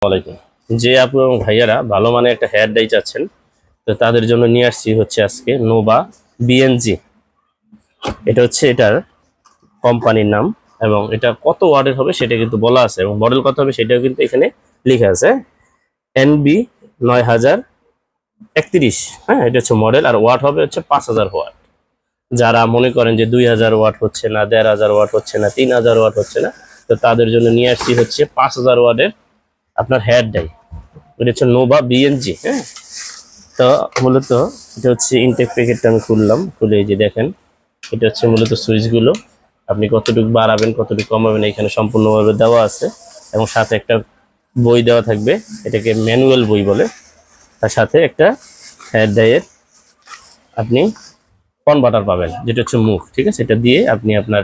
ওয়ালাইকুম। যে আপু এবং ভাইয়ারা ভালো মানের একটা হেয়ার ডাই চাচ্ছেন, তো তাদের জন্য নিয়ে আসছি হচ্ছে আজকে নোভা বিএনজি। এটা হচ্ছে এটার কোম্পানির নাম, এবং এটা কত ওয়াটের হবে সেটা কিন্তু বলা আছে, এবং মডেল কত হবে সেটাও কিন্তু এখানে লেখা আছে। NB 9031। হ্যাঁ, এটা হচ্ছে মডেল, আর ওয়াট হবে হচ্ছে 5000 ওয়াট। যারা মনে করেন যে 2000 ওয়াট হচ্ছে না, 1500 ওয়াট হচ্ছে না, 3000 ওয়াট হচ্ছে না, তো তাদের জন্য নিয়ে আসছি হচ্ছে 5000 ওয়াটের আপনার হেয়ার ডাই। এটা হচ্ছে নোভা বিএনজি। হ্যাঁ, তো মূলত এটা হচ্ছে ইনটেক প্যাকেটটা আমি খুললাম, খুলে এই যে দেখেন, এটা হচ্ছে মূলত সুইচগুলো। আপনি কতটুকু বাড়াবেন কতটুকু কমাবেন এখানে সম্পূর্ণভাবে দেওয়া আছে, এবং সাথে একটা বই দেওয়া থাকবে, এটাকে ম্যানুয়াল বই বলে। তার সাথে একটা হেয়ার ডাইয়ের আপনি কনভার্টার পাবেন, যেটা হচ্ছে মুখ। ঠিক আছে, এটা দিয়ে আপনি আপনার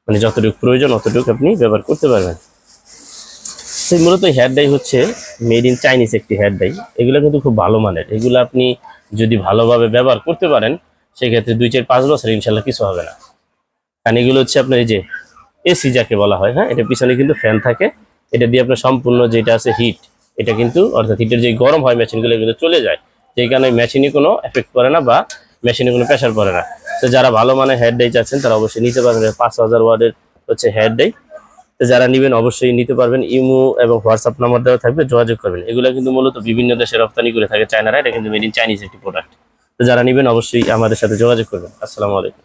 মানে যতটুকু প্রয়োজন অতটুকু আপনি ব্যবহার করতে পারবেন। তো মূলত হেয়ার ডাই হচ্ছে মেড ইন চাইনিজ একটি হেয়ার ডাই। এগুলো কিন্তু খুব ভালো মানের। এগুলো আপনি যদি ভালোভাবে ব্যবহার করতে পারেন, সেক্ষেত্রে 2 4 5 বছর ইনশাল্লাহ কিছু হবে না। কারণ এগুলো হচ্ছে আপনার এই যে এসি যাকে বলা হয়। হ্যাঁ, এটা পিছনে কিন্তু ফ্যান থাকে, এটা দিয়ে আপনার সম্পূর্ণ যেটা আছে হিট, এটা কিন্তু অর্থাৎ হিটের যে গরম হয় মেশিনগুলো, এগুলো চলে যায়। যেই কারণে মেশিনে কোনো এফেক্ট করে না, বা মেশিনে কোনো প্রেশার পড়ে না। তো যারা ভালো মানের হেয়ার ডাই চাচ্ছেন তারা অবশ্যই নিতে পারবেন। 5000 ওয়াটের হচ্ছে হেয়ার ডাই। তো যারা নেবেন অবশ্যই নিতে পারবেন। ইমো এবং হোয়াটসঅ্যাপ নাম্বার দেওয়া থাকবে, যোগাযোগ করবেন। এগুলো কিন্তু মূলত বিভিন্ন দেশে রপ্তানি করে থাকে চায়নারা। এটা কিন্তু মেড ইন চাইনিজ একটি প্রোডাক্ট। তো যারা নেবেন অবশ্যই আমাদের সাথে যোগাযোগ করবেন। আসসালামু আলাইকুম।